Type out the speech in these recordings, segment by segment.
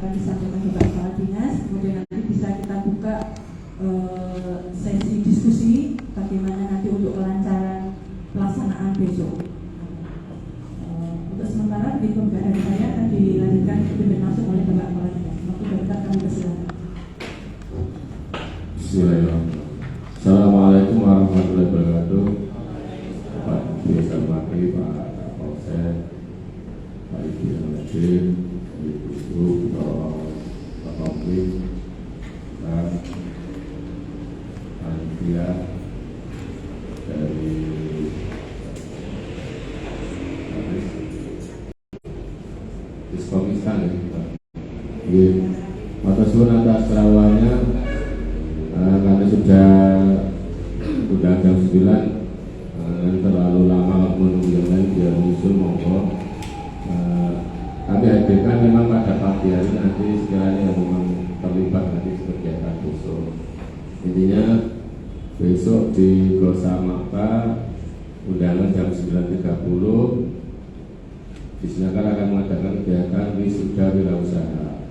akan disampaikan ke Pak Kepala Dinas. Kemudian nanti bisa kita buka sesi diskusi bagaimana nanti untuk kelancaran pelaksanaan besok. Untuk sementara di pemberian saya akan dilanjutkan dipimpin langsung oleh Bapak Kepala Dinas. Waktu berkat kami persilakan. Bismillahirrahmanirrahim. Assalamualaikum warahmatullahi wabarakatuh. Pak Biasa Mati, Pak Kapolsek, Pak Ibu Hadir, Ibu Pak Komplit, dan panitia dari Diskomistan ya. Atas surat atas terawalnya karena sudah jam 9 dan terlalu lama menunggu yang lain biar muncul monggo. Kami hadirkan memang pada pagi hari nanti sekiranya yang memang terlibat nanti kegiatan besok. Intinya besok di Gosamaka undangan jam 9.30 disanakan akan mengadakan kegiatan wisuda wirausaha.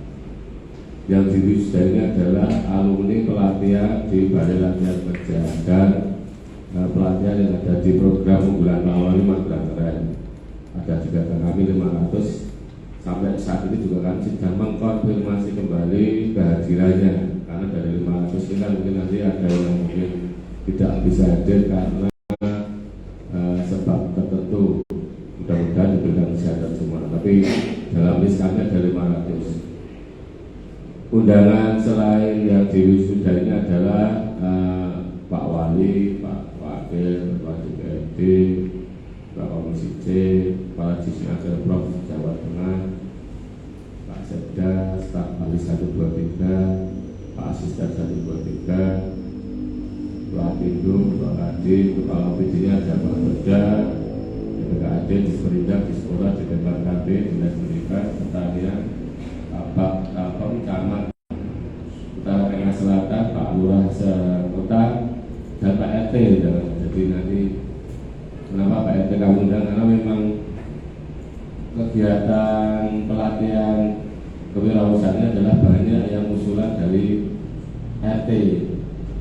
Yang diwisuda ini adalah alumni pelatihan di Balai Latihan Kerja dan pelatihan yang ada di program unggulan awal magang keren. Ada juga kami 500. Sampai saat ini juga kan sedang mengkonfirmasi kembali kehadirannya, karena dari 500 ini kan mungkin nanti ada yang mungkin tidak bisa hadir karena sebab tertentu. Mudah-mudahan diberikan kesehatan semua. Tapi dalam list kami ada 500. Undangan selain yang diwisuda ini adalah Pak Wali, Pak Wakil, Pak DPRD, Pak Komisi C, Kepala Disnaker Prof Jawa Tengah, Pak Sekda, Staf Ahli 123, Pak Asisten 123, Pak Pindu, Pak Kadin, Kepala PD-nya ada Pak Beda, DPKAD, Disperindak, Dispora, DPKB, Dinas Pendidikan, Pertanian, Pak Kapolri, Camat Utara Tengah Selatan, Pak Lurah Sekota, dan Pak RT. Jadi nanti kenapa Pak RT kami undang? Karena memang kegiatan pelatihan kewirausahaan adalah banyak yang usulan dari RT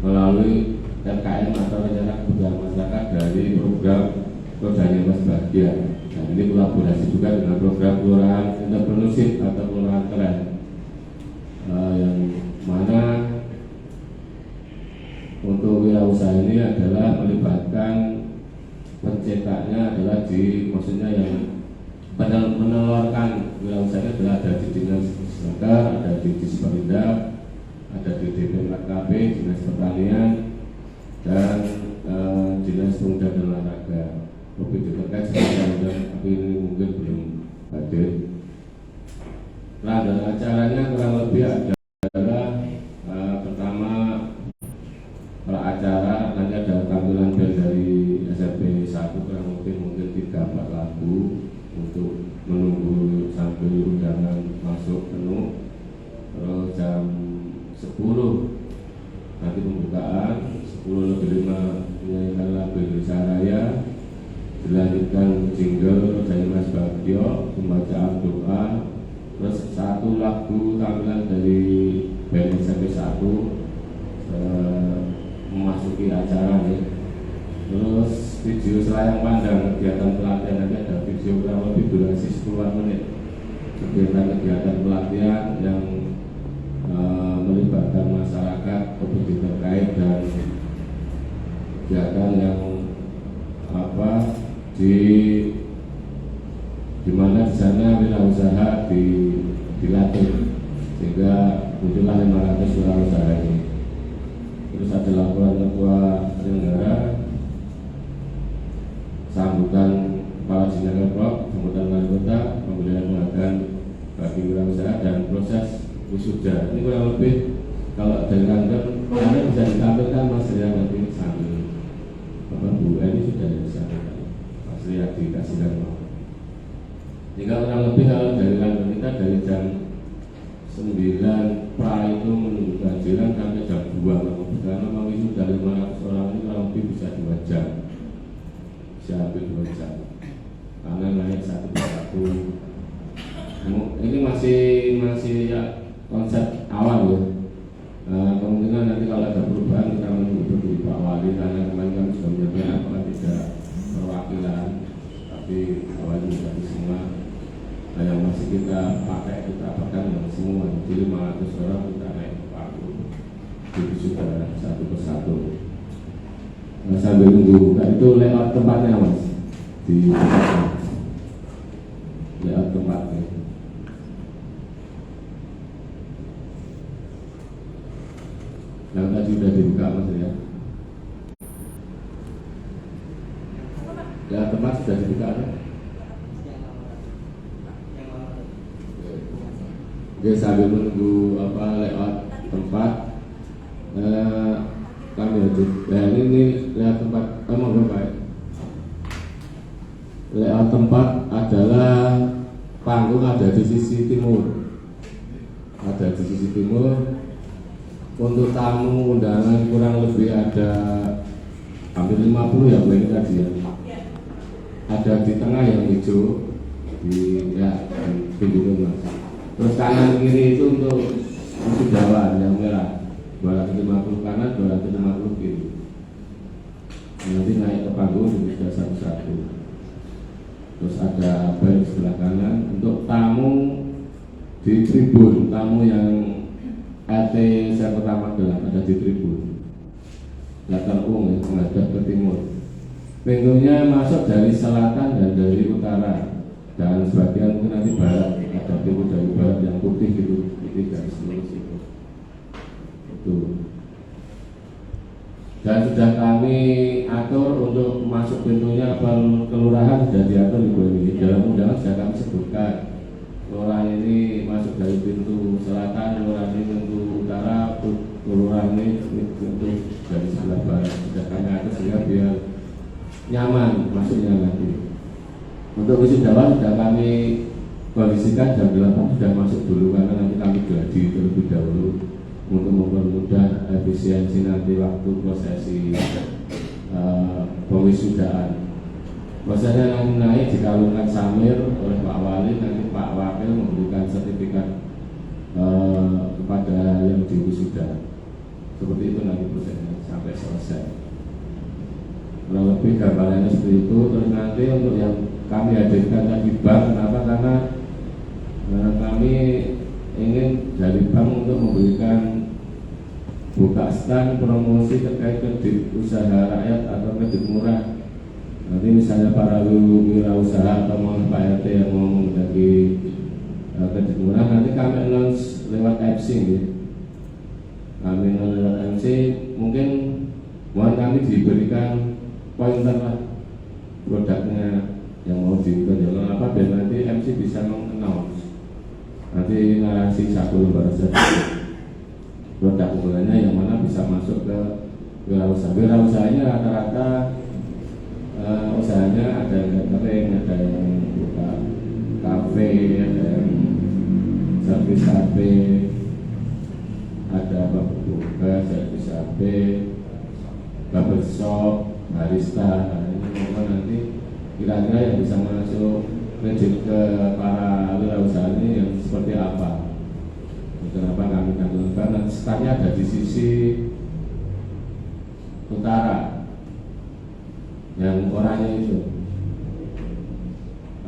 melalui RKM atau rencana kebutuhan masyarakat dari program Kodanya Mas Bahagia. Dan ini kolaborasi juga dengan program Kelurahan Entrepreneurship atau Kelurahan Keren, yang mana untuk wirausaha ini adalah melibatkan pencetaknya adalah maksudnya yang menelurkan wirausaha adalah ada di Dinas Kesehatan, ada di Disperindak, ada di DPKB, Dinas Pertanian, dan Dinas Pemuda dan Olahraga. Lebih terkait tapi ini mungkin belum hadir. Nah, dan acaranya kurang lebih adalah pertama acara nanti ada tampilan band dari SMP 1 kurang lebih mungkin 3-4 lagu untuk menunggu sampai undangan masuk penuh. Terus jam 10 nanti pembukaan, 10:05 menyanyikan lagu Indonesia Raya, dilanjutkan jingle dari Mas Bagio, pembacaan doa, terus satu lagu tampilan dari band SMP 1 memasuki acara nih. Terus video selayang pandang kegiatan pelatihan nanti ada video kurang lebih durasi 10 menit. Kegiatan pelatihan yang melibatkan masyarakat, kepentingan terkait dan kegiatan yang di mana di sana wirausaha dilatih sehingga muncullah 500 wirausaha ini. Terus ada laporan ketua penyelenggara, sambutan kepala Disnaker Prof, sambutan wali kota, pemberian penghargaan bagi wirausaha dan proses wisuda. Ini kurang lebih kalau dari kantor karena bisa ditampilkan Mas Ria nanti sambil Bu ini sudah disampaikan Mas Ria dikasihkan mau. Jika kurang lebih kalau dari kantor kita dari jam 9 pra itu menunggu kehadiran sampai jam 2 karena memang itu dari 500 orang ini kurang lebih bisa 2 jam, bisa hampir 2 jam karena naik satu persatu Ini masih ya, konsep awal ya. Kemungkinan nanti kalau ada perubahan kita menunggu dari Pak Wali, karena kemarin kami sudah menyampaikan apakah tidak perwakilan, tapi awalnya menjadi semua. Nah, yang masih kita pakai kita apakan yang semua. Jadi 500 orang kita naik ke paku. Itu sudah satu persatu. Nah, sambil nunggu buka itu lewat tempatnya mas di lewat tempatnya. Yang tadi sudah dibuka mas ya. Ya tempat sudah dibuka kan? Oke, sambil menunggu lewat tempat kami lanjut. Nah ini lewat tempat monggo Pak. Lewat tempat adalah panggung ada di sisi timur. Ada di sisi timur. Untuk tamu undangan kurang lebih ada hampir 50 ya Bu ini tadi ya. Ada di tengah yang hijau di pinggir mas. Terus kanan kiri itu untuk wisudawan yang merah 250 kanan 250 kiri. Nanti naik ke panggung sudah satu-satu. Terus ada bel di sebelah kanan untuk tamu di tribun, tamu yang LT saya pertama ada di tribun belakang ya, menghadap ke timur. Pintunya masuk dari selatan dan dari utara, dan sebagian mungkin nanti barat, ada pintu dari barat yang putih gitu, putih garis lurus itu. Dan sudah kami atur untuk masuk pintunya kelurahan sudah diatur Ibu ini. Dalam undangan sudah kami sebutkan kelurahan ini masuk dari pintu selatan, kelurahan ini pintu utara, kelurahan ini pintu dari sebelah barat. Sudah kami atur sehingga biar nyaman masuknya nanti. Untuk wisudawan sudah kami kondisikan jam 8 sudah masuk dulu karena nanti kami gladi terlebih dahulu untuk mempermudah efisiensi nanti waktu prosesi pewisudaan. Prosesnya nanti naik dikalungkan samir oleh Pak Wali, nanti Pak Wakil memberikan sertifikat kepada yang diwisuda. Seperti itu nanti prosesnya sampai selesai. Kurang lebih gambarannya seperti itu. Terus nanti untuk yang kami hadirkan tadi bank, kenapa? Karena kami ingin dari bank untuk memberikan buka stand promosi terkait kredit usaha rakyat atau kredit murah. Nanti misalnya para wirausaha atau mau Pak RT yang mau menghendaki kredit murah, nanti kami announce lewat FC ya. Kami announce lewat MC, mungkin mohon kami diberikan pointer lah produknya yang mau ditonjolkan apa biar nanti MC bisa mengannounce. Nanti narasi satu lembar saja produk unggulannya yang mana bisa masuk ke wirausaha. Wirausahanya rata-rata usahanya ada yang catering, ada yang buka kafe, ada yang servis kafe, ada buka servis kafe, barbershop, barista. Nah, ini nanti kira-kira yang bisa masuk kredit ke para wirausaha ini yang seperti apa? Kenapa kami tampilkan? Karena startnya ada di sisi utara, yang oranye itu.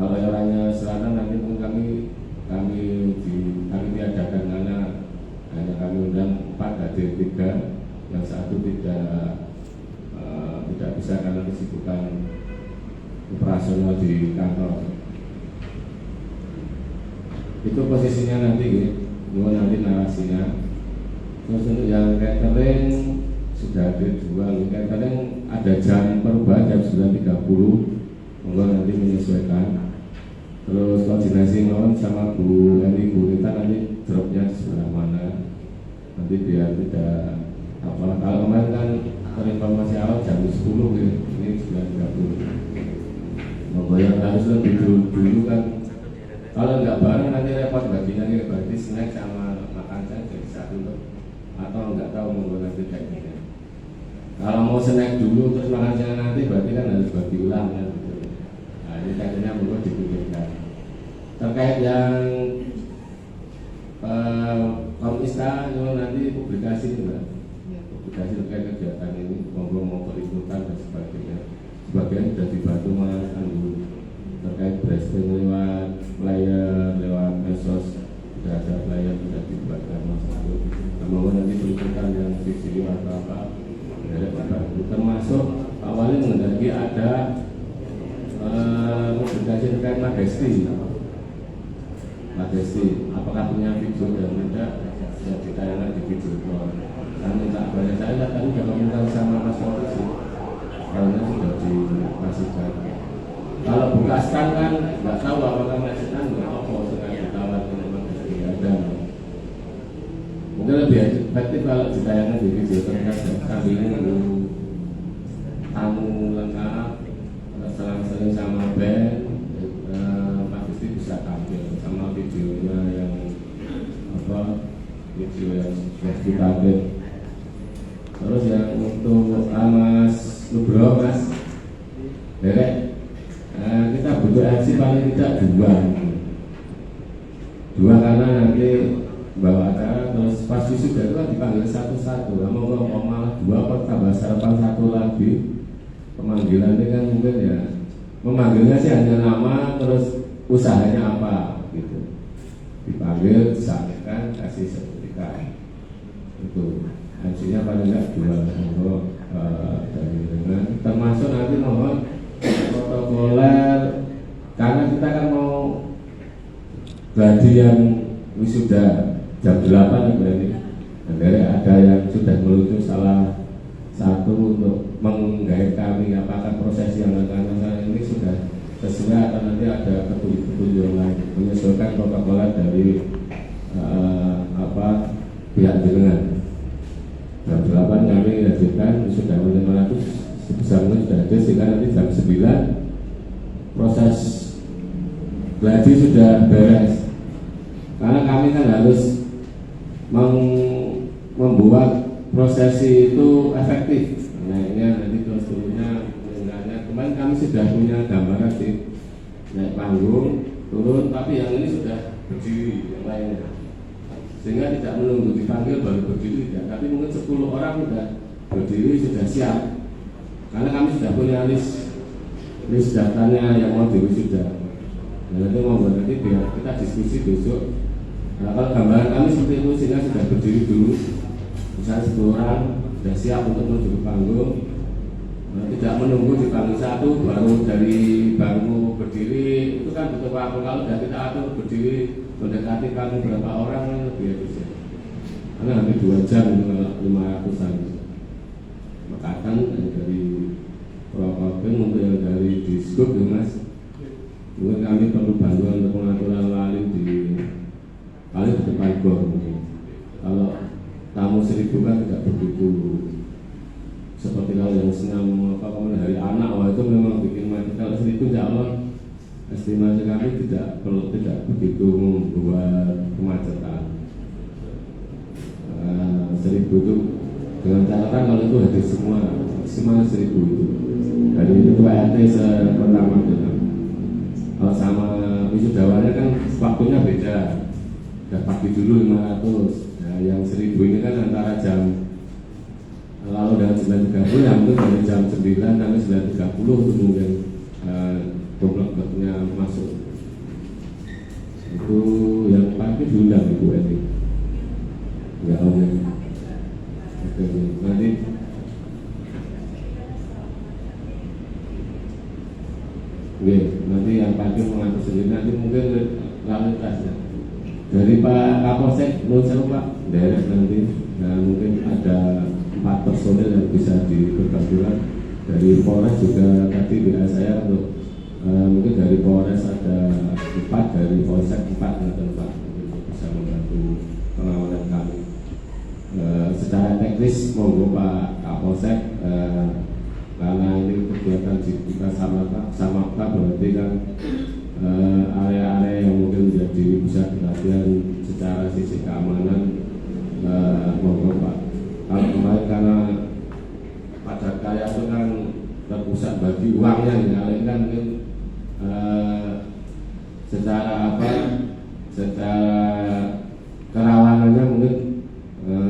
Kalau oranye selatan nanti pun kami tiadakan karena hanya kami undang 4 hadir 3, yang satu tidak bisa karena kesibukan operasional di kantor. Itu posisinya nanti gitu, nanti narasinya. Terus untuk yang catering sudah ada 2, catering ada jam perubahan jam 9.30, monggo nanti menyesuaikan. Terus koordinasi mohon sama Bu Eni, Bu Rita nanti dropnya di sebelah mana, nanti biar tidak apalah. Kalau kemarin kan informasi awal jam 10 gitu, ini 9.30. Monggo yang harus lebih dulu kan. Kalau nggak bareng nanti repot baginya nih, berarti snack sama makan saya jadi satu loh. Atau nggak tahu monggo nanti kayak gini. Kalau mau snack dulu terus makan siang nanti berarti kan harus bagi ulang kan gitu. Nah ini kayaknya monggo dipikirkan. terkait yang Komista nanti publikasi Mbak, publikasi terkait kegiatan ini, monggo mau peliputan dan sebagainya. Sebagian sudah dibantu Mas Anggun terkait briefing lewat player, lewat medsos, sudah ada player sudah dibuatkan Mas Anggun. Monggo nanti peliputan yang video atau apa, termasuk awalnya mengendaki ada publikasi terkait Magesti, apakah punya video dan tidak ya ditayangkan di video call. Saya minta banyak saya tadi sudah komunikasi sama Mas Polisi, karena sudah dipastikan. Kalau bukaskan kan nggak tahu apakah maksudnya nggak apa sedang ditawarkan Magesti ada. Mungkin lebih efektif kalau ditayangkan di video terkait kami ini tamu lengkap, selang-seling sama band. Magesti bisa tampil sama videonya yang video yang sudah ditampil. Terus yang untuk Mas Nubro, Mas Derek, kita butuh MC paling tidak dua karena nanti bawa acara terus pas wisuda itu kan dipanggil satu-satu. Mau malah dua atau tambah sarapan satu lagi. Pemanggilan ini kan mungkin ya memanggilnya sih hanya nama terus usahanya apa gitu, dipanggil disampaikan kasih sertifikat itu hasilnya paling enggak dua dari dengan termasuk nanti mohon protokoler karena kita kan mau gladi yang wisuda jam 8 ini ada yang sudah meluncur salah satu untuk menggait kami apakah proses yang akan ini sudah sesuai atau nanti ada petunjuk yang lain menyesuaikan protokol dari pihak jenengan. Jam 8 kami hadirkan sudah 500 sebesar itu sudah ada sehingga nanti jam 9 proses gladi sudah beres karena kami kan harus membuat prosesi itu efektif. Nah ini nanti terus turunnya kemarin kami sudah punya gambaran sih naik panggung turun tapi yang ini sudah berdiri yang lainnya sehingga tidak menunggu dipanggil baru berdiri tidak tapi mungkin 10 orang sudah berdiri sudah siap karena kami sudah punya list datanya yang mau diwisuda. Nah nanti mau nanti biar kita diskusi besok. Nah kalau gambaran kami seperti itu sehingga sudah berdiri dulu misalnya 10 orang sudah siap untuk menuju ke panggung. Nah, tidak menunggu dipanggil satu baru dari bangku berdiri itu kan butuh waktu. Kalau sudah kita atur berdiri mendekati kami berapa orang lebih efisien karena hampir 2 jam itu kalau 500an makatan dari Propam untuk yang dari Diskup ya Mas mungkin kami perlu bantuan untuk pengaturan lalu paling di depan gor mungkin kalau tamu 1000 kan tidak begitu seperti kalau yang senang hari anak itu memang bikin macet. Kalau 1000 insya Allah estimasi kami tidak begitu membuat kemacetan. 1000 itu dengan catatan kalau itu hadir semua maksimal 1000 itu dari ketua RT pertama kita. Kalau sama wisudawannya kan waktunya beda. Udah pagi dulu 500. Nah, yang 1000 ini kan antara jam lalu dengan 9.30 yang mungkin dari jam 9 sampai 9.30 itu mungkin komplek-kompleknya masuk itu yang pagi diundang Ibu Edi enggak oleh nanti nanti yang pagi mengatur sendiri nanti mungkin lalu lintasnya dari Pak Kapolsek menurut saya Pak daerah nanti mungkin ada 4 personil yang bisa diberbantukan dari Polres juga tadi WA saya untuk mungkin dari Polres ada 4 dari Polsek 4 dan 4 untuk bisa membantu pengawalan kami secara teknis monggo Pak Kapolsek karena ini kegiatan kita sama berarti kan area-area yang mungkin menjadi pusat perhatian secara sisi keamanan monggo Pak. Kalau kemarin karena padat karya itu kan terpusat bagi uangnya, kan mungkin secara apa, secara kerawanannya mungkin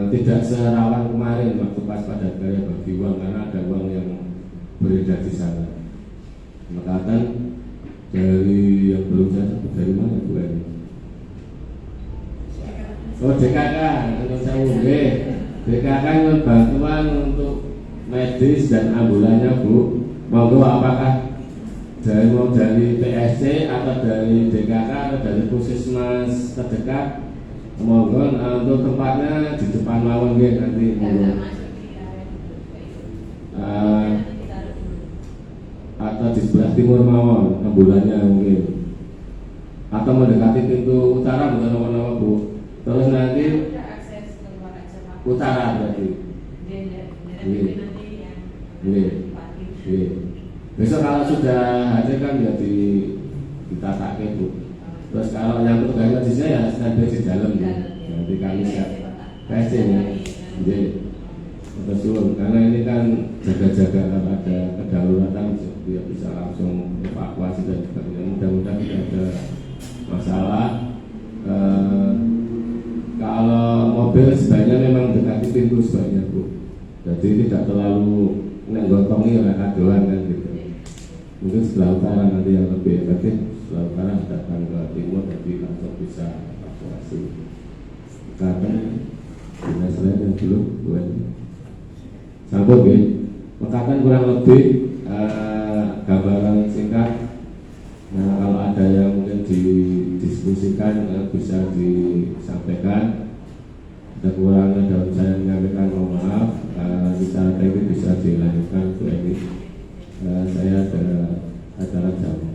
tidak serawan kemarin waktu pas padat karya bagi uang, karena ada uang yang beredar di sana. Maka dari yang belum saya sebut dari mana Bu ini? Oh DKK, untuk saya mungkin DKK bantuan untuk medis dan ambulannya Bu. Monggo apakah dari PSC atau dari DKK atau dari puskesmas terdekat? Monggo untuk tempatnya di depan mawon nggih nanti monggo. Atau di sebelah timur mawon ambulannya mungkin. Atau mendekati pintu utara bukan apa-apa Bu. Terus nanti utara berarti. Iya. Besok kalau sudah hadir kan ya kita pakai Bu. Terus kalau yang petugas medisnya ya standby di dalam ya. Nanti kami siap PSC ya. Jadi betul, karena ini kan jaga-jaga kalau ada kedaruratan dia bisa langsung evakuasi dan sebagainya. Mudah-mudahan tidak ada masalah. Kalau mobil sebaiknya memang dekati pintu sebaiknya Bu. Jadi tidak terlalu nggotongi oleh kadoan kan gitu. Mungkin sebelah utara nanti yang lebih efektif. Sebelah utara datang ke timur jadi langsung bisa evakuasi. Karena tidak selain yang dulu buat sambut ya. Mengatakan kurang lebih gambaran singkat. Nah kalau ada yang mungkin didiskusikan bisa disampaikan. Ada kurangnya dalam saya menyampaikan mohon maaf. Secara teknis bisa dilanjutkan Bu Eni. Saya ada acara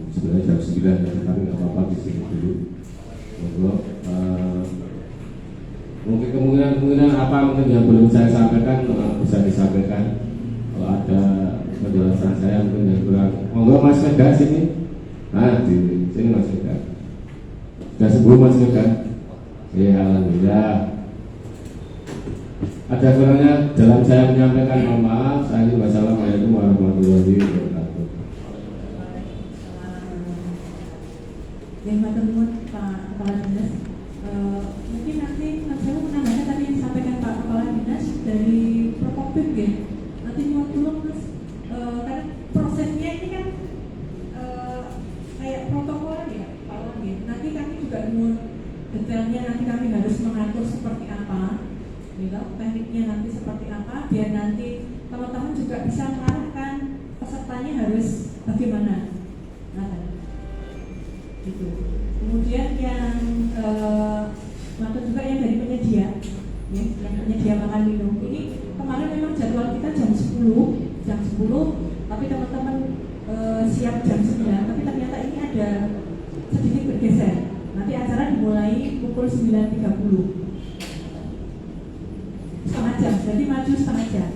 sebenarnya jam 9 ya, tapi nggak apa-apa di sini dulu. Mungkin kemungkinan apa mungkin yang belum saya sampaikan bisa disampaikan. Kalau ada penjelasan saya mungkin yang kurang, monggo Mas Mega sini. Nah di sini Mas Mega. Sudah sembuh Mas Mega? Ya alhamdulillah. Ada kurangnya dalam saya menyampaikan mohon maaf. Wassalamualaikum warahmatullahi wabarakatuh. Yang bertemu Pak Kepala Dinas, mungkin nanti saya mau menambahkan tadi yang disampaikan Pak Kepala Dinas dari Prokopim ya. Nanti mau tolong Mas, karena prosesnya ini kan kayak protokol ya Pak Wan ya. Nanti kami juga mau detailnya, nanti kami harus mengatur seperti apa, gitu, tekniknya nanti seperti apa, biar nanti teman-teman juga bisa mengarahkan pesertanya harus bagaimana. Nah, gitu. Kemudian yang maksud juga yang dari penyedia, ya, yang penyedia makan minum ini kemarin memang jadwal kita jam 10, tapi teman-teman siap jam 9, tapi ternyata ini ada sedikit bergeser. Nanti acara dimulai pukul 9.30, setengah jam, jadi maju setengah jam.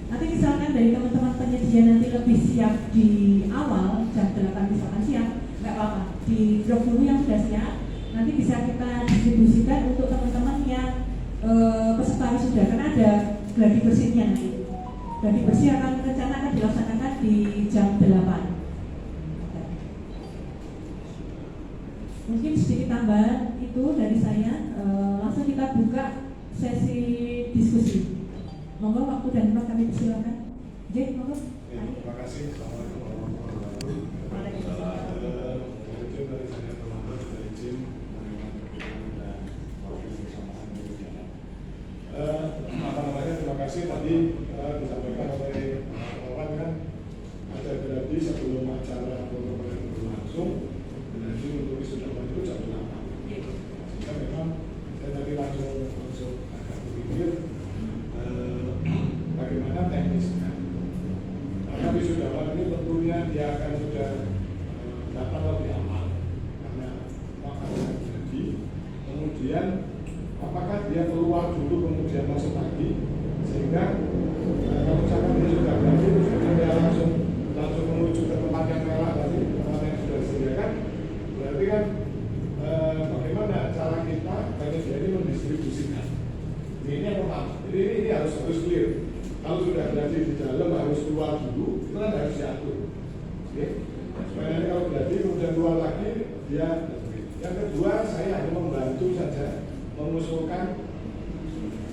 Nanti misalkan dari teman-teman penyedia nanti lebih siap di awal jam 8 misalkan siap, nggak apa-apa, di drop dulu yang sudah siap. Nanti bisa kita distribusikan untuk teman-teman yang peserta wisuda, karena ada gladi bersihnya nanti. Gladi bersih rencana akan dilaksanakan di jam 8. Mungkin sedikit tambahan itu dari saya. Langsung kita buka sesi diskusi. Monggo waktu dan tempat kami persilakan. Jek, monggo. Terima kasih. Assalamualaikum warahmatullahi wabarakatuh. Dari saya teman-teman sudah izin dan wakil bersamaan di jalan. Terima kasih tadi disampaikan oleh kawan kan ada berarti sebelum acara protokol yang berlangsung berarti untuk wisuda itu jam 8. Sehingga memang saya tadi langsung agak berpikir bagaimana teknisnya. Karena wisudawan ini tentunya dia akan sudah datang lebih aman karena waktunya jadi. Kemudian apakah dia keluar dulu kemudian masuk lagi sehingga kalau misalkan dia sudah berarti dia langsung menuju ke tempat yang merah tadi, tempat yang sudah disediakan, berarti kan bagaimana cara kita panitia ini mendistribusikan. Ini yang pertama. Jadi ini harus clear. Kalau sudah berarti di dalam harus keluar dulu, itu kan harus diatur. Oke? Supaya nanti kalau berarti kemudian keluar lagi dia. Yang kedua, saya hanya membantu saja mengusulkan.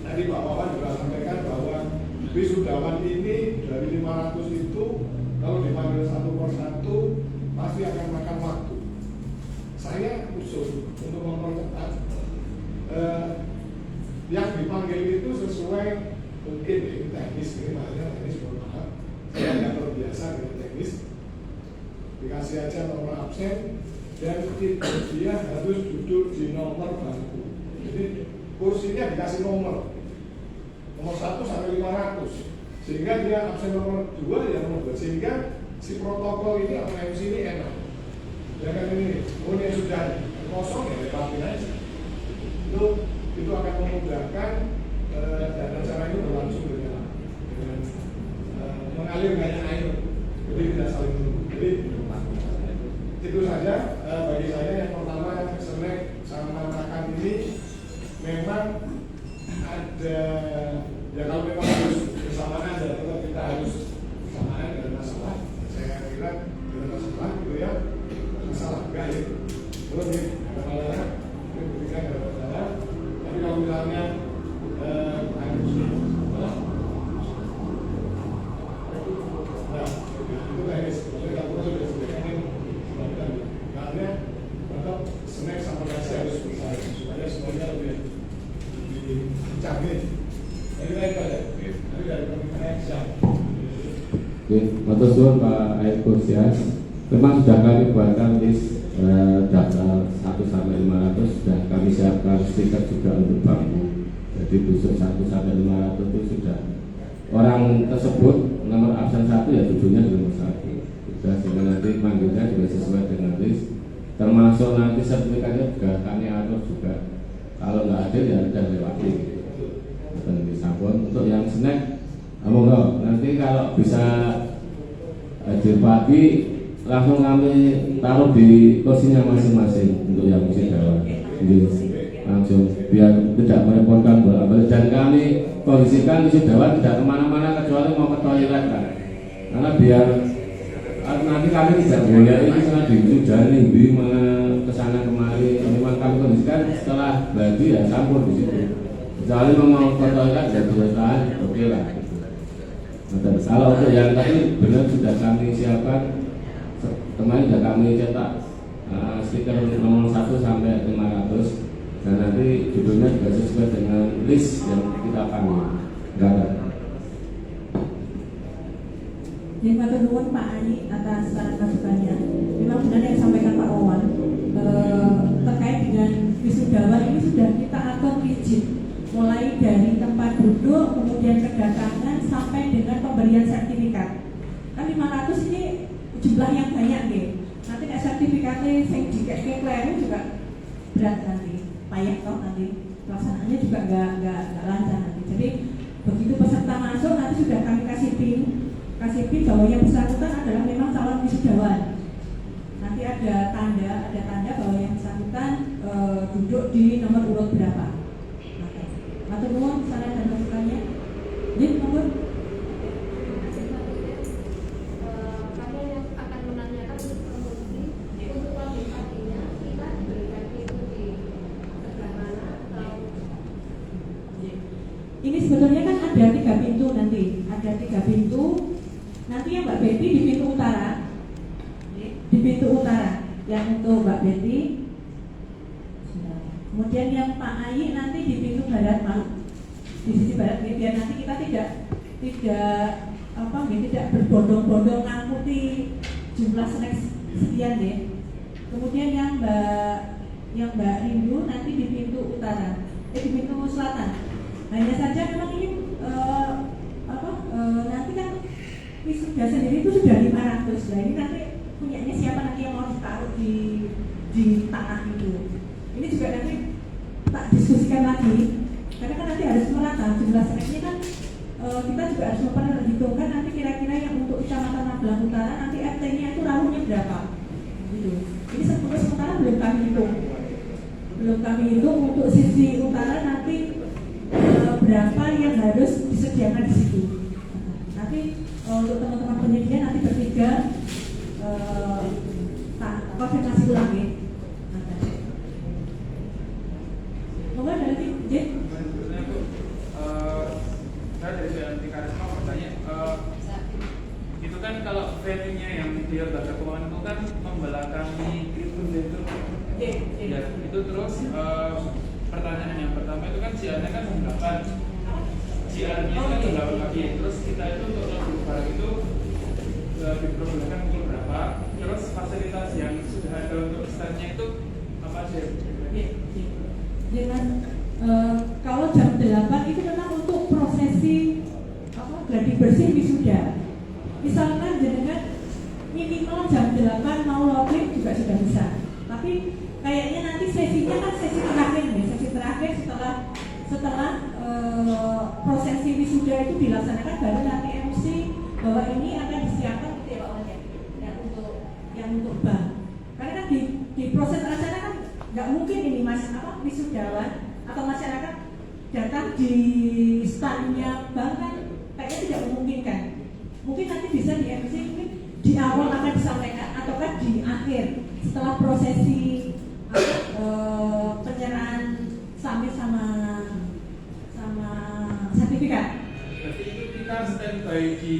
Tadi Pak Wawan juga sampaikan bahwa wisudawan ini dari 500 itu kalau dipanggil satu persatu pasti akan makan waktu. Saya usul untuk mempercepat yang dipanggil itu sesuai mungkin ini teknis, ini makanya teknis, mohon maaf, saya tidak terbiasa dengan teknis. Dikasih aja nomor absen dan dia harus duduk di nomor bangku. Jadi kursinya dikasih nomor 1 sampai 500, sehingga dia absen nomor 2 ya nomor 2, sehingga si protokol ini atau MC ini enak. Ya kan ini, oh ini sudah kosong ya lewatin aja. Itu akan memudahkan dan acara ini berlangsung dengan mengalir kayak air, jadi tidak saling menunggu. Jadi itu saja bagi saya. Yang pertama, snack sama makan ini memang ada, ya kalau memang harus bersamaan ya tetap kita harus bersamaan, ada masalah. Saya kira ada masalah gitu ya, masalah enggak ya, belum ya, ada masalah, ini buktikan ada masalah. Tapi kalau misalnya harus itu teknis, maksudnya tak perlu sudah sebutkan karena tetap snack sama nasi harus bersama supaya semuanya lebih canggih. Jadi lain pada, tapi dari pemerintah siap. Oke, matur suwun Pak Aiko Sias. Memang sudah kami buatkan list daftar 1 sampai 500, sudah kami siapkan stiker juga untuk bangku. Jadi besok 1 sampai 500 itu sudah orang tersebut nomor absen 1 ya duduknya di nomor 1. Sudah, sehingga nanti manggilnya juga sesuai dengan list. Termasuk nanti sertifikatnya juga kami atur juga. Kalau nggak ada ya udah lewati. Dan disambung untuk yang snack, monggo nanti kalau bisa hadir pagi langsung kami taruh di kursinya masing-masing untuk yang wisudawan. Jadi langsung biar tidak merepotkan bolak-balik, dan kami kondisikan wisudawan tidak kemana-mana kecuali mau ke toilet kan, karena biar nanti kami tidak boleh ini sangat diwisudawan mana kesana kemari. Memang kami kondisikan setelah bagi ya campur di situ. Kecuali mau ke toilet dan bertahan, oke lah. Kalau untuk yang tadi benar sudah kami siapkan, kemarin sudah kami cetak stiker nomor 1 sampai 500, dan nanti judulnya juga sesuai dengan list yang kita panggil. Jadi matur nuwun Pak Ali atas saran masukannya. Memang benar yang disampaikan Pak Wawan terkait dengan wisudawan ini sudah kita atur rigid, mulai dari tempat duduk, kemudian kedatangan sampai dengan pemberian sertifikat. Kan 500 ini jumlah yang banyak nih. Nanti sertifikatnya yang dikek kleru juga berat nanti, payah toh nanti pelaksanaannya juga nggak lancar nanti. Jadi begitu peserta masuk nanti sudah kami kasih pin bahwa yang bersangkutan adalah memang calon wisudawan. Nanti ada tanda bahwa yang bersangkutan duduk di nomor urut berapa. Matur nuwun saran dan masukannya. Jadi nomor kami akan menanyakan untuk kualifikasinya kita diberikan itu di sebelah mana atau ini sebetulnya kan ada 3 pintu nanti, ada 3 pintu. Nanti yang Mbak Betty di pintu utara, yang untuk Mbak Betty. Kemudian yang Pak Ayi nanti di pintu barat, di sisi barat, biar nanti kita tidak berbondong-bondong ngangkuti jumlah snack sekian deh. Kemudian yang Mbak Rindu nanti di pintu utara, di pintu selatan. Hanya saja memang ini nanti kan wisuda sendiri itu sudah 500. Nah ini nanti punyanya siapa nanti yang mau ditaruh di tanah itu. Ini juga nanti tak diskusikan lagi, karena kan nanti harus merata jumlah snacknya kan. Kita juga harus memperhitungkan nanti kira-kira yang untuk Kecamatan Magelang Utara nanti RT-nya itu rawuhnya berapa gitu. Ini sementara belum kami hitung untuk sisi utara nanti berapa yang harus disediakan di situ. Nanti untuk teman-teman penyedia nanti bertiga konfirmasi ulang ya. membelakangi itu. Ya, itu terus pertanyaan yang pertama itu kan JR-nya kan 8. JR-nya kan 8 kaki. Terus kita itu untuk ngambil barang itu diperbolehkan pukul berapa? Terus fasilitas yang sudah ada untuk stand-nya itu apa aja? Ya Mas, kalau jam 8 itu memang untuk prosesi gladi bersih wisuda. Misalkan jenengan minimal jam 8 mau login juga sudah bisa. Tapi kayaknya nanti sesinya kan sesi terakhir nih, sesi terakhir setelah prosesi wisuda itu dilaksanakan baru nanti MC bahwa ini akan disiapkan gitu ya Pak Wanya, yang untuk bank. Karena kan di proses acara kan nggak mungkin ini wisudawan atau masyarakat datang di standnya bank kan kayaknya tidak memungkinkan. Mungkin nanti bisa di MC mungkin di awal akan disampaikan ataukah di akhir setelah prosesi penyerahan sampai sama sertifikat. Berarti itu kita standby di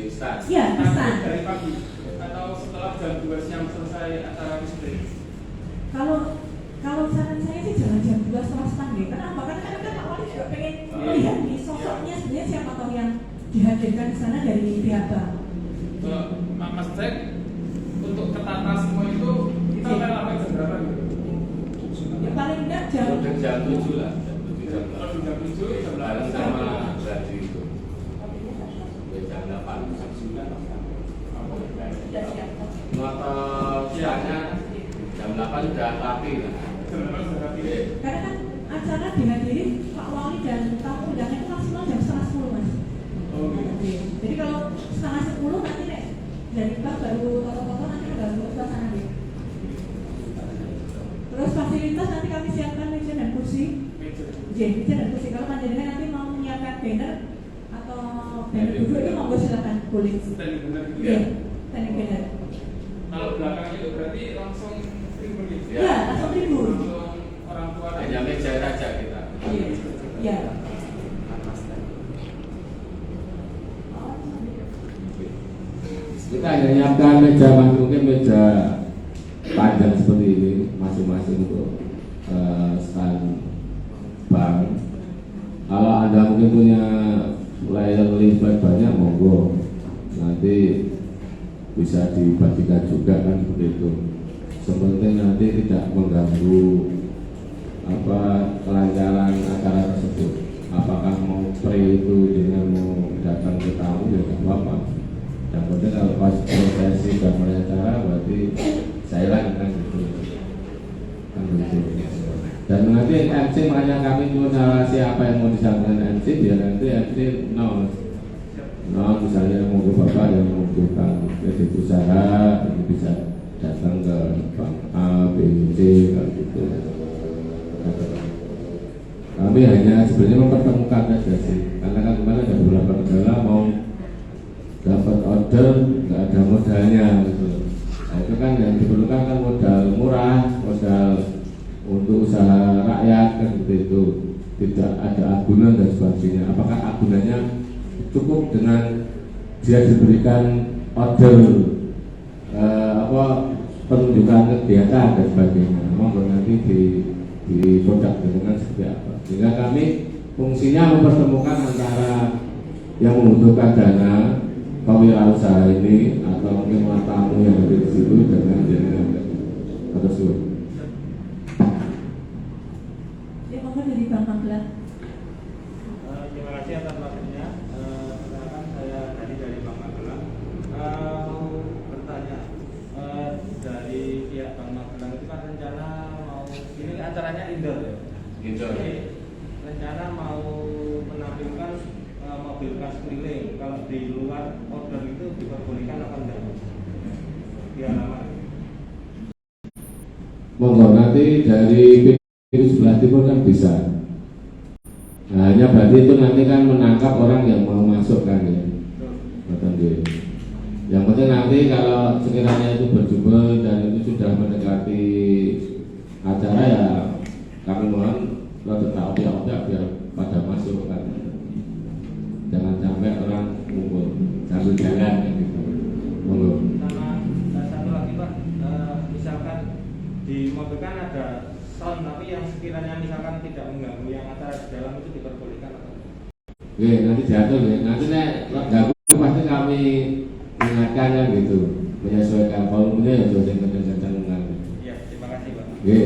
start. Iya, di stand. Dari pagi atau setelah jam 2 siang selesai acara wisuda. Kalau saran saya sih jangan jam 2 setelah stand ya. Kenapa? Karena kan Pak Wali juga pengen melihat nih sosoknya sebenarnya siapa tahu yang dihadirkan di sana dari pihak bank. Mas Cek, untuk ketata semua itu kita akan sampai jam berapa gitu? Ya paling enggak jam 7 lah. Kalau jam 7, jam 8 sama berarti itu. Jam 8. sudah siap. Motor siangnya jam 8 sudah rapi lah. jam 8 sudah rapi. Karena kan acara dihadiri Pak Wali dan tamu undangan itu maksimal jam setengah 10 Mas. Oh gitu. Jadi kalau setengah 10 nanti nek dari bank baru foto-foto nanti baru suasana deh. Terus fasilitas nanti kami siapkan meja dan kursi. Meja dan kursi. Kalau panjenengan nanti mau menyiapkan banner atau banner duduk itu monggo silakan boleh. Standing benar gitu Iya, ya. standing banner. Kalau belakang itu berarti langsung tribun gitu. Iya, langsung tribun. Langsung orang tua. Hanya meja saja kita. Iya. Iya. Kita hanya nyiapkan meja, mungkin meja panjang seperti ini masing-masing untuk stand bank. Kalau Anda mungkin punya layar lebar banyak, monggo nanti bisa dibagikan juga kan seperti itu. Sepenting nanti tidak mengganggu kelancaran acara tersebut. Apakah mau pre itu dengan mau datang ke tamu ya tidak apa-apa. Yang penting kalau pas prosesi dan mulai acara berarti saya lagi kan gitu. Dan nanti MC makanya kami nyuruh siapa yang mau disampaikan MC biar nanti MC no misalnya mau ke bapak yang membutuhkan kredit usaha ini bisa datang ke bank A, B, C gitu. Kami hanya sebenarnya mempertemukan saja sih, karena kan kemarin ada beberapa kendala mau dapat order nggak ada modalnya gitu. Nah, itu kan yang diperlukan kan modal murah, modal untuk usaha rakyat kan seperti itu, tidak ada agunan dan sebagainya. Apakah agunannya cukup dengan dia diberikan order penunjukan kegiatan dan sebagainya? Monggo nanti di produk dengan seperti apa. Sehingga kami fungsinya mempertemukan antara yang membutuhkan dana kewirausaha ini atau mungkin tamu yang ada di situ dengan tersebut. Ya monggo dari Bang Magelang. Terima kasih atas waktunya. Perkenalkan saya dari Bang Magelang. Mau bertanya dari pihak Bang Magelang itu kan rencana mau ini acaranya indoor ya. Indoor. Jadi, rencana mau menampilkan mobil khas keliling. Kalau di luar order itu diperbolehkan apa enggak? Di halaman. Monggo nanti dari pintu sebelah timur kan bisa. Nah, hanya berarti itu nanti kan menangkap orang yang mau masuk kan ya. Yang penting nanti kalau sekiranya itu berjubel dan itu sudah mendekati acara ya kami mohon tetap obyek-obyek biar pada masuk kan. Jangan sampai orang ngumpul sambil jalan gitu. Monggo. Sama satu lagi Pak, ada sound, tapi yang sekiranya misalkan tidak mengganggu yang acara di dalam itu diperbolehkan atau tidak? Oke, nanti diatur ya. Nanti ganggu pasti kami ingatkan ya gitu, menyesuaikan volumenya ya sudah kencang-kencangan. Iya, terima kasih Pak. Oke.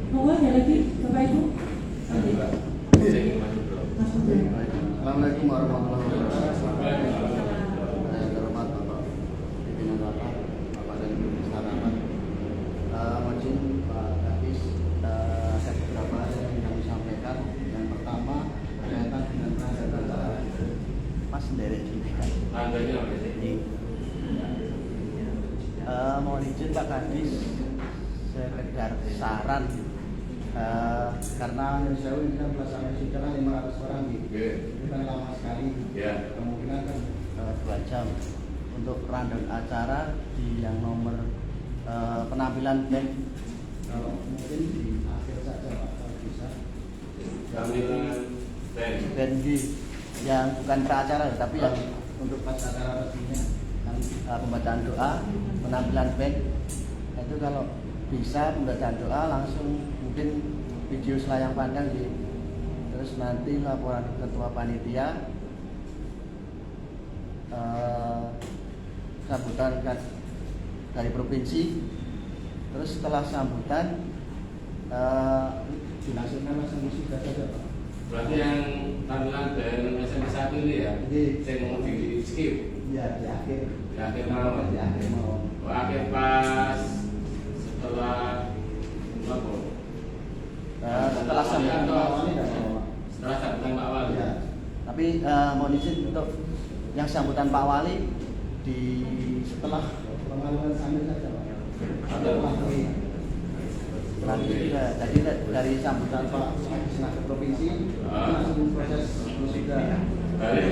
Monggo ada lagi Bapak Ibu. Mas Putri. Assalamualaikum warahmatullahi wabarakatuh. Saya terhormat Bapak pimpinan rapat, Bapak dan Ibu Rapat. Mohon Pak Kadis, ada beberapa hal yang ingin kami sampaikan. Yang pertama berkaitan dengan tenaga Mas sendiri sini kan. Mohon izin Pak Kadis, sekedar saran. Karena Indonesia ini kan pelaksanaan sudah 500 orang gitu. Itu kan lama sekali. Kemungkinan kan 2 jam untuk rundown acara di yang nomor penampilan band. Kalau mungkin di akhir saja Pak, kalau bisa. Penampilan Band G yang bukan pra-acara tapi yang untuk pas acara resminya kan pembacaan doa, penampilan band. Itu kalau bisa pembacaan doa langsung mungkin video selayang pandang sih. Terus nanti laporan ketua panitia, sambutan kan dari provinsi. Terus setelah sambutan dilangsungkan langsung sudah saja Pak. Berarti yang tampilan dari SMP 1 ini ya? Saya mau di skip. Iya, di akhir. Di akhir malam. Di akhir malam. Oh, akhir pas setelah apa? Setelah sambutan Pak Wali tidak mau. Setelah sambutan Pak Wali. Ya. Tapi mohon izin untuk yang sambutan Pak Wali di setelah pengaluan sambil saja Pak. Atau jadi dari sambutan Pak Senat Provinsi langsung proses sudah. Balik.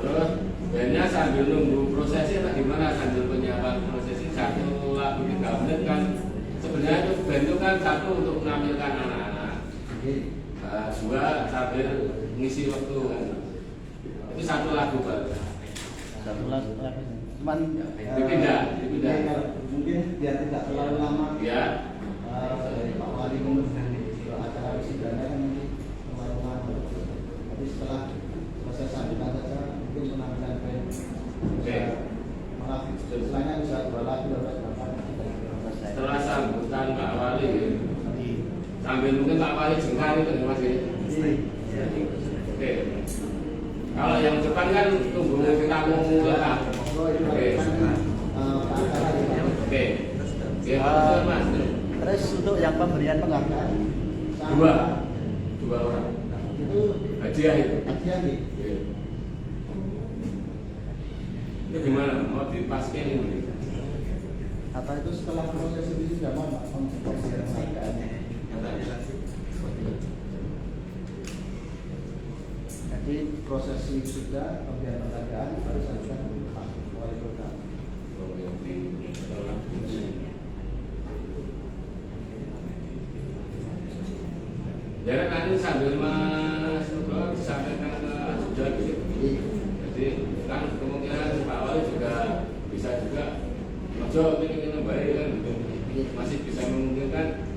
Terus bandnya sambil nunggu prosesnya apa gimana, sambil penyiapan prosesi 1 lagu 3 menit kan sebenarnya itu band itu kan 1 untuk menampilkan anak-anak, 2 sambil ngisi waktu kan. Itu 1 lagu Pak. 1 lagu cuman dipindah. Mungkin biar tidak terlalu lama Ya. dari Pak Wali untuk acara wisidanya kan nanti terlalu lama. Tapi setelah proses sambutan saja mungkin penampilan band. Oke. Maaf, setelahnya bisa 2 lagu atau berapa. Setelah sambutan Pak Wali, sambil mungkin Pak Wali jengkar itu ya Mas. Oke. Kalau yang depan kan tunggu tamu lengkap. Oke. Oke. Oke, Mas. Terus untuk yang pemberian penghargaan 2 orang. itu Hadiah itu. hadiah nih. Oke. Itu gimana? Mau dipaskin ini? Atau itu setelah proses itu sudah mau Pak pemberian penghargaannya. Jadi proses ini sudah pemberian penghargaan harus dilakukan Pak Wali Kota. Jadi nanti sambil Mas Nugroho disampaikan ke Asda gitu. Jadi kan kemungkinan Pak Wali juga bisa juga ojo ini baik kan gitu. Masih bisa memungkinkan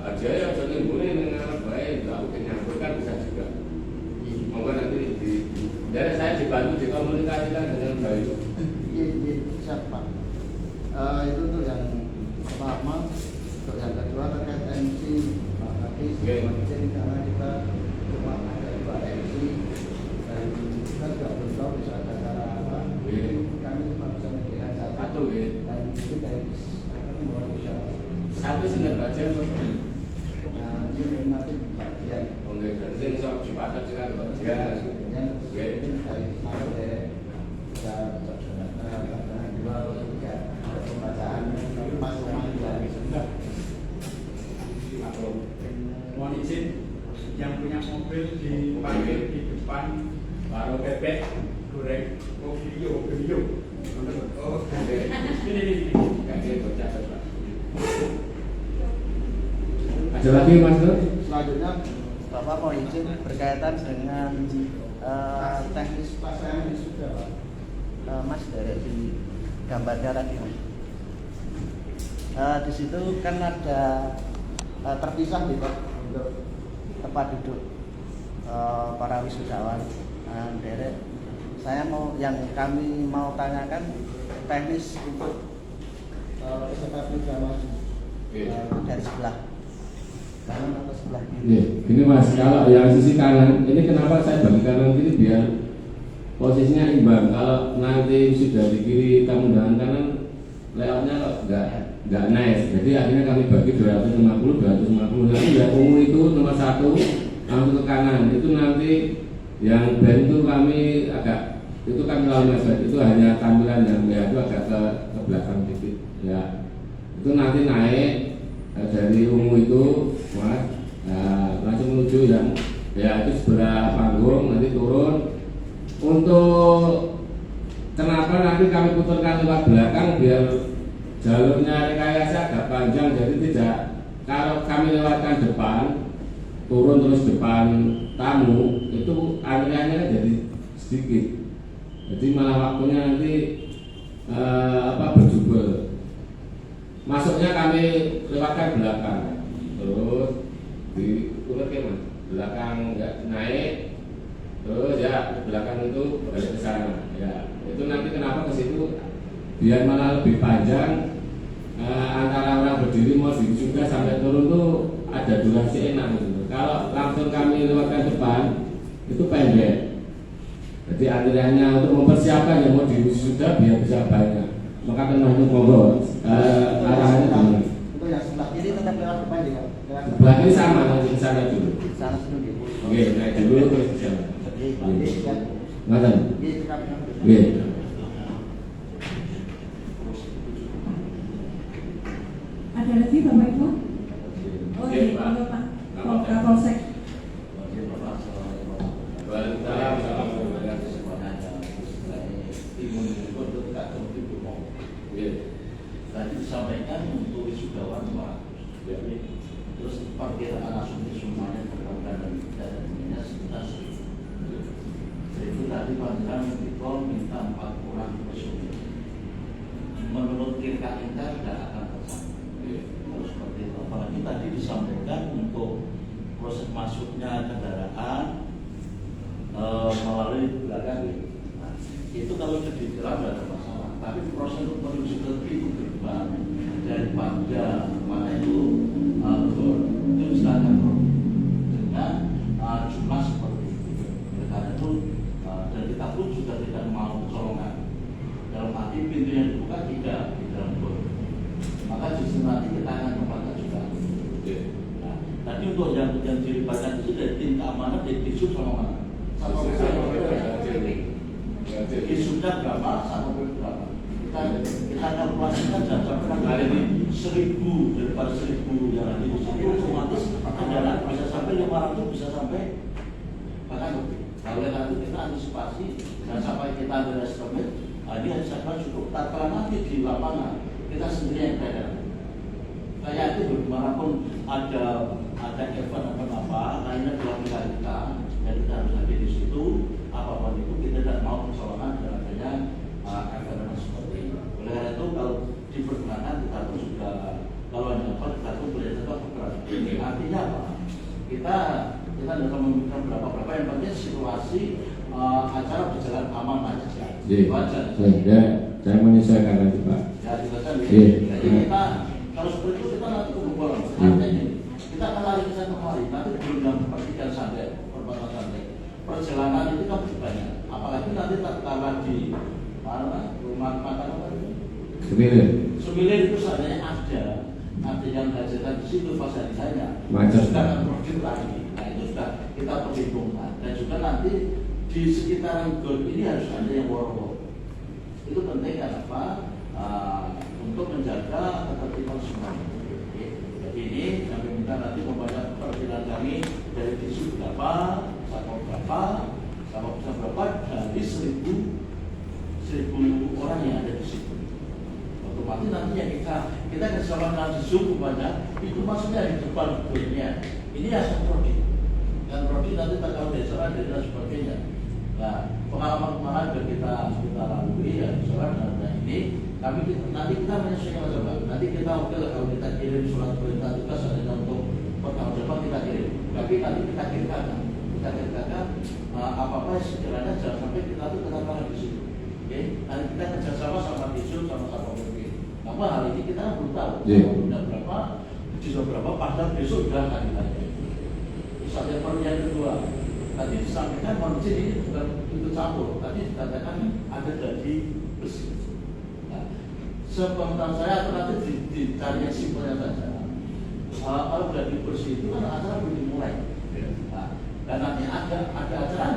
aja ya ojo liburin dengan baik, nggak mungkin nyambut kan bisa juga. Monggo nanti dari saya dibantu dikomunikasikan dengan baik. Iya, siap Pak. Itu untuk yang pertama, untuk yang kedua terkait MC Pak Kadis. Jadi karena kita cuma ada 2 MC dan kita juga belum tahu bisa ada cara apa. Kami cuma bisa menyediakan 1 dan itu dari kami mau bisa 1 sudah baca. ini nanti bagian. Oke, berarti sok dipakai dengan bagian. Yang mungkin dari bisa 2 atau 3 pembacaan Mohon izin yang punya mobil dipanggil di depan baru bebek goreng video. Oh, ini. Ada lagi Mas Nur? Selanjutnya Bapak mau izin berkaitan dengan teknis pelaksana ini sudah Pak. Mas dari di gambarnya tadi Mas. Di situ kan ada terpisah di Pak untuk tempat duduk para wisudawan. Derek, saya mau kami mau tanyakan teknis untuk peserta pilkada maju dari sebelah kanan atau sebelah kiri. Ini Mas, kalau yang sisi kanan ini kenapa saya bagi kanan kiri biar posisinya imbang. Kalau nanti sudah di kiri tamu undangan kanan, layoutnya kok nggak nice. Jadi akhirnya kami bagi 250. Nanti ya umum itu nomor 1 langsung ke kanan. Itu nanti yang band itu kami agak itu kan kalau mepet itu hanya tampilan yang ya itu agak ke belakang dikit ya. Itu nanti naik dari ungu itu Mas, langsung menuju yang ya itu sebelah panggung, nanti turun. Untuk kenapa nanti kami putarkan lewat belakang biar jalurnya rekayasa agak panjang, jadi tidak kalau kami lewatkan depan turun terus depan tamu itu antriannya jadi sedikit, jadi malah waktunya nanti berjubel. Masuknya kami lewatkan belakang, terus di urut ya Mas, belakang nggak naik, terus ya belakang itu balik ke sana. Ya itu nanti kenapa ke situ biar malah lebih panjang, antara orang berdiri mau juga sampai turun tuh ada durasi enak gitu. Kalau langsung kami lewatkan depan itu pendek. Jadi antriannya untuk mempersiapkan yang mau diwisuda biar bisa banyak. Maka tenang itu monggo arahannya gimana? Untuk yang sebelah kiri tetap lewat depan ya. Sebelah kiri sama nanti ke sana dulu. Sana dulu. Oke, naik dulu terus ke sana. Ngaten. Oke. Ada lagi Bapak Ibu? Oh Oke, iya, Pak. Pak. Kapolsek. Tadi disampaikan untuk wisudawan Pak, terus perkiraan asumsi semuanya perkiraan dan minnya sekitar 1.000. Itu tadi panjang kita minta 4 orang personil. Menurut kita tidak akan tersampai. Terus seperti itu. Apalagi tadi disampaikan untuk proses masuknya kendaraan melalui belakang nah, itu kalau sudah dikira tidak ada masalah. Tapi proses untuk menuju ke pintu gerbang daripada mana itu silakan dengan jumlah seperti itu. Karena itu dan kita pun sudah tidak mau kecolongan. Dalam arti pintu yang dibuka tidak di dalam gor. Maka justru nanti kita akan tempatkan juga. Nah, tadi untuk yang dilibatkan itu dari tim keamanan dari Disub sama mana? Disubnya berapa? Sama berapa? Kita kalkulasikan sampai kali ini 1.000 daripada 1.000 yang ada di sini otomatis kendaraan bisa sampai 500 bisa sampai bahkan lebih. Oleh karena itu kita antisipasi dan sampai kita ada estimate ini harus akan cukup. Tatkala nanti di lapangan kita sendiri yang berada. Kayak itu bagaimanapun ada event apa lainnya dalam pilihan kita dan kita harus hadir di situ. Apapun itu kita tidak mau kecolongan dengan adanya event seperti ini. Oleh karena itu kalau dipergunakan kita pun sudah kalau ada apa kita pun boleh tetap bergerak. Artinya apa? Kita tidak memikirkan berapa yang penting situasi acara berjalan aman aja. Wajar. Saya menyesuaikan nanti Pak. Ya kita kan. Jadi kita kalau seperti itu kita nanti kebobolan. Artinya kita akan lari ke sana kemari. Nanti belum yang pertigaan sampai perbatasan sampai perjalanan itu kan banyak. Apalagi nanti tatkala di mana rumah makan apa itu? Sembilan itu sebenarnya ada yang hadirkan di situ fasilitasnya. Sudah akan produktif lagi. Nah itu sudah kita perhitungkan dan juga nanti di sekitaran gor ini harus ada yang woro-woro. Itu penting kenapa? Untuk menjaga ketertiban semua. Jadi ini kami minta nanti 1.000 orang yang ada di situ. Otomatis nanti yang kita kerjasama dengan Zoom umpamanya itu maksudnya di depan gedungnya. Ini asal prodi, dan prodi nanti tanggal desa dan sebagainya. Nah, pengalaman kemarin kita lalui ya, misalnya dengan ini, nanti kita menyesuaikan coba. Nanti kita kalau kita kirim surat perintah tugas ada untuk pertanggung jawab kita kirim. Tapi nanti kita kirimkan apa-apa sekiranya jangan sampai kita tuh kena di situ. Oke, nanti kita kerjasama sama Disul sama PP. Namun hal ini kita belum tahu. Sudah berapa padahal besok sudah akan ditanya. Yang kedua, tadi disampaikan manusia ini bukan itu campur. Tadi dikatakan ada daging besi. Nah, sepengetahuan saya nanti dicari yang simpelnya saja. Kalau daging besi itu kan acara belum dimulai. Nah, dan nanti ada acara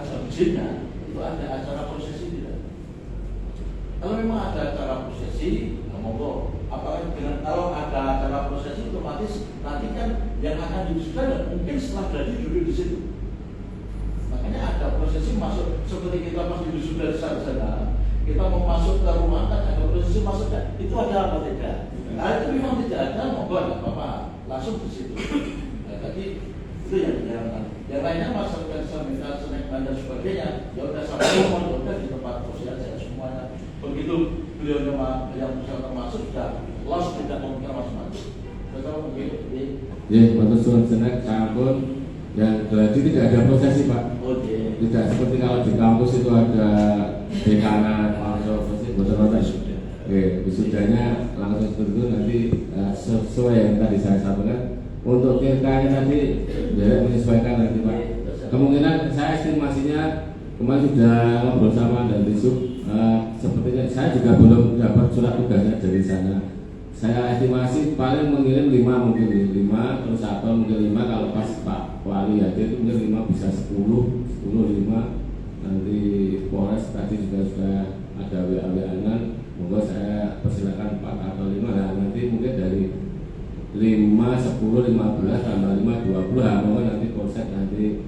jamnya itu ada acara prosesi tidak. Kalau memang ada acara prosesi, monggo. Apalagi dengan kalau ada acara prosesi otomatis nanti kan yang akan diwisuda mungkin setelah jadi duduk di situ. Makanya ada prosesi masuk seperti kita pas diwisuda di sana, kita mau masuk ke rumah kan ada prosesi masuknya. Itu ada apa tidak? Nah itu memang tidak ada, monggo nggak apa-apa, langsung di situ. Nah, tadi itu yang dijalankan. Yang lainnya masalah senang dan sebagainya, ya udah sampai rumah, udah di tempat sosial saya semuanya. Begitu beliau yang bisa termasuk sudah los tidak mungkin masuk. Betul begitu. Ya, Bapak Suwun Senek, sampun yang gladi tidak ada prosesi Pak. Tidak seperti kalau di kampus itu ada dekanan langsung prosesi betul-betul. Oke, wisudanya langsung seperti itu nanti sesuai yang tadi saya sampaikan. Untuk kirkanya tadi ya menyesuaikan nanti Pak. Kemungkinan saya estimasinya kemarin sudah ngobrol sama dan Disub. Sepertinya saya juga belum dapat surat tugasnya dari sana. Saya estimasi paling mengirim 5 mungkin 5 terus atau mungkin 5 kalau pas Pak Wali hadir itu mungkin 5 bisa 10 5 nanti Polres tadi juga sudah ada WA-WA-an. Monggo saya persilakan 4 atau 5 nah nanti mungkin dari 5, 10, 15 tambah 5, 20 monggo nanti Polsek nanti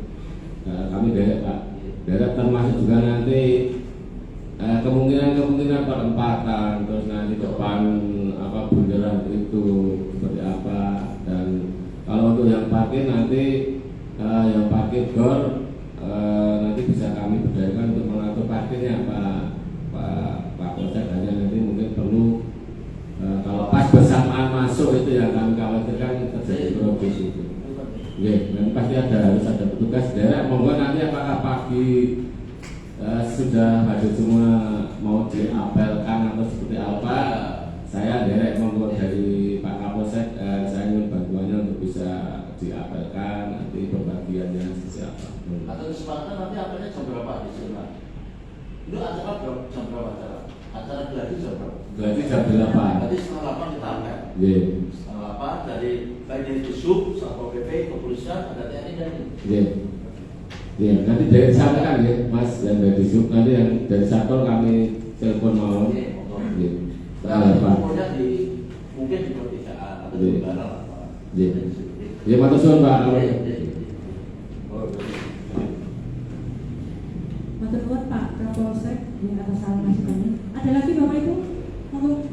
kami derek Pak. Derek termasuk juga nanti kemungkinan perempatan terus nanti depan apa bundaran itu seperti apa dan kalau untuk yang parkir nanti yang parkir gor nanti bisa kami berdayakan untuk mengatur parkirnya Pak Polsek hanya nanti mungkin perlu kalau pas bersamaan masuk itu yang kami khawatirkan terjadi progres itu. Oke, dan pasti harus ada petugas daerah. Monggo nanti apakah pagi sudah hadir semua mau diapelkan atau seperti apa? Saya derek monggo dari Pak Kapolsek, saya ingin bantuannya untuk bisa diapelkan nanti pembagiannya seperti apa. Atau kesepakatan nanti apelnya jam berapa di sana? Itu acara jam berapa acara? Acara gladi jam berapa? Gladi jam 8. Berarti setengah 8 kita apel. Iya. Setengah 8 dari baik dari Disub, Satpol PP, kepolisian, ada TNI dan ini. Iya. Ya, nanti dari sana kan ya, Mas yang dari Disub nanti yang dari Satpol kami telepon mau. Iya. Nah, pokoknya mungkin di pertigaan atau di negara apa. Iya. Ya, Pak Tosun Pak. Matur Pak Kapolsek yang atas salam masukannya. Ada lagi Bapak Ibu? Monggo.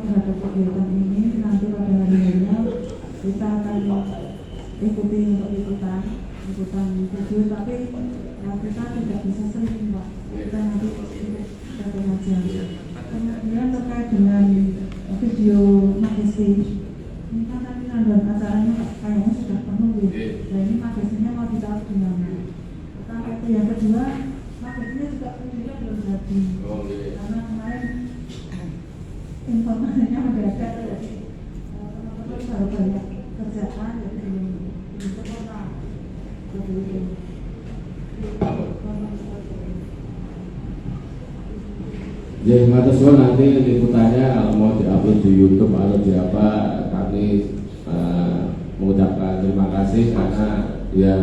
Terhadap kegiatan ini nanti pada hari-harinya kita akan ikuti untuk ikutan video tapi kita tidak bisa sering Pak, kita nanti satu aja. Kemudian terkait dengan video magesi ini kan tadi dan acaranya kayaknya sudah penuh dan ini magesinya mau ditaruh di mana. Itu yang kedua magesinya juga videonya belum jadi karena kemarin informasinya mendadak jadi teman-teman baru banyak kerjaan jadi belum sempurna jadi itu. Ya, Mas Tosun nanti liputannya kalau mau diupload di YouTube atau di apa kami mengucapkan terima kasih karena ya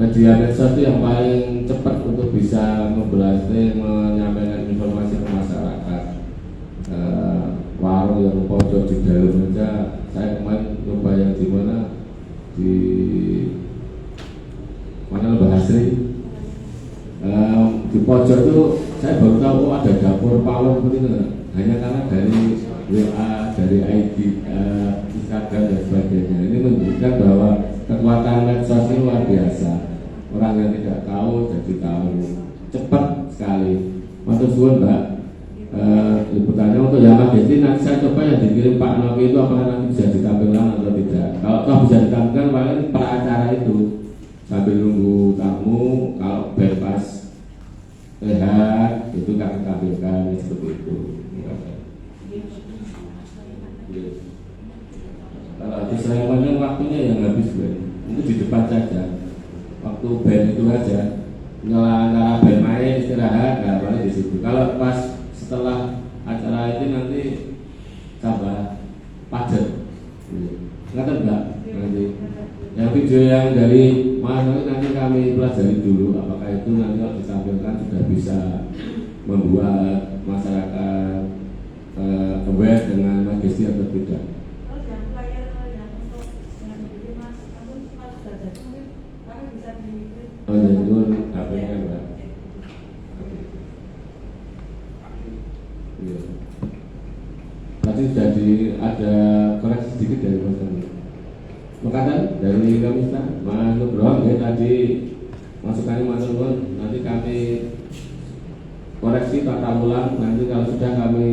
media medsos itu yang paling cepat untuk bisa memberhasil menyampaikan informasi ke masyarakat. Warung yang pojok di dalam aja, saya kemarin coba yang di mana Lembah Asri, di pojok itu saya baru tahu ada dapur pawon seperti itu, hanya karena dari WA, dari ID, Instagram dan sebagainya. Ini menunjukkan bahwa kekuatan medsos ini luar biasa. Orang yang tidak tahu jadi tahu, cepat sekali. Matur suwun Mbak. Ibu tanya untuk yang magazin, nanti saya coba yang dikirim Pak Novi itu apakah nanti bisa ditampilkan atau tidak. Kalau bisa ditampilkan, paling peracara itu sambil nunggu tamu, kalau bebas rehat itu kami tampilkan seperti itu. Kalau itu saya pandang waktunya yang habis itu di depan saja. Waktu band itu aja, nyala band main istirahat, nggak paling di situ. Kalau pas setelah acara itu nanti tambah padat, nggak enggak nanti. Yang video yang dari mana nanti kami pelajari dulu, apakah itu nanti kalau ditampilkan sudah bisa membuat masyarakat aware dengan magesti atau tidak. Oh ya itu HP-nya Mbak. Iya. Tadi jadi ada koreksi sedikit dari Mas Tani. Makatan dari kami Mas Nugroho ya tadi masukannya Mas Nugroho, nanti kami koreksi tata ulang, nanti kalau sudah kami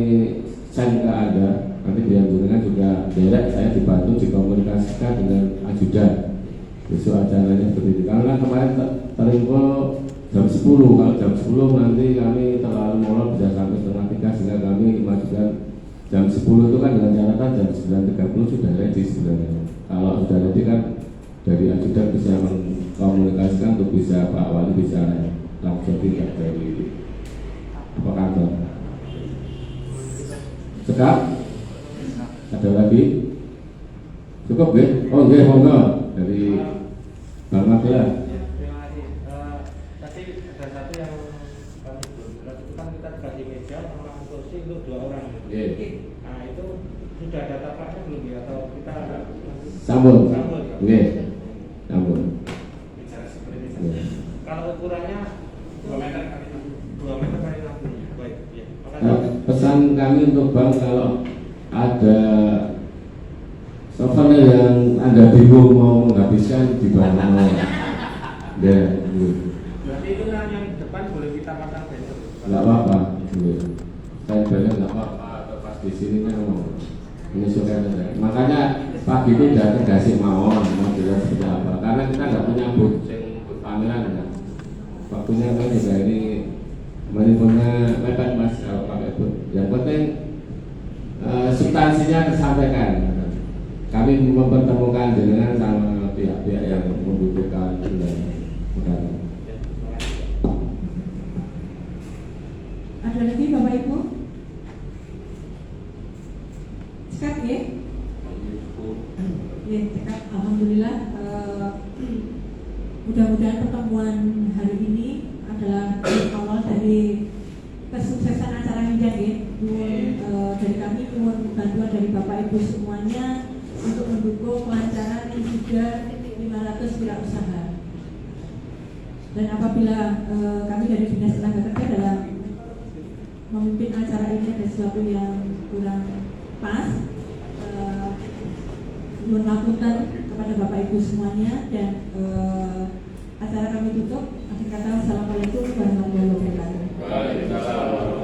send ke Anda, nanti biar jenengan juga direct, saya dibantu dikomunikasikan dengan ajudan. Besok acaranya seperti itu. Karena kemarin terinfo jam 10, kalau jam 10 nanti kami terlalu molor bisa sampai setengah 3, sehingga kami majukan jam 10 itu kan dengan catatan jam 9.30 sudah ready sebenarnya. Kalau sudah ready kan dari ajudan bisa mengkomunikasikan untuk bisa Pak Wali bisa langsung tidak dari apa kantor. Sekap? Ada lagi? Cukup ya? Oh iya, monggo dari Bang Magelang. Terima kasih. Tadi ada satu yang kami belum jelas, itu kan kita bagi meja sama kursi untuk 2 orang. Nah itu sudah ada tapaknya belum ya? Atau kita Sambung. Sambung. Sambung. Kalau ukurannya 2 meter kali 60. Baik. Ya. Pesan kami untuk Bang, kalau ada souvenir yang Anda bingung mau menghabiskan di mana? Ya, berarti itu yang depan boleh kita pasang besok. nggak apa-apa. Saya banyak nggak apa-apa, atau pas di sini kan mau menyesuaikan saja. Makanya pagi itu datang kasih mau jelas seperti apa. Karena kita nggak punya booth pameran kan. Waktunya kan juga ini punya mepet Mas kalau pakai booth. Yang penting substansinya tersampaikan. Kami mempertemukan dengan sama pihak-pihak yang membutuhkan dan Ada lagi Bapak Ibu? Cekap ya? Ya, cekap. Alhamdulillah. Mudah-mudahan pertemuan hari ini adalah awal dari kesuksesan acara Minjang ya. Dari kami mohon bantuan dari Bapak Ibu semuanya untuk mendukung kelancaran dan juga 500 wirausaha. Dan apabila kami dari Dinas Tenaga Kerja dalam memimpin acara ini ada sesuatu yang kurang pas, mohon ngapunten kepada Bapak Ibu semuanya, dan acara kami tutup. Akhir kata, wassalamualaikum warahmatullahi wabarakatuh. Waalaikumsalam.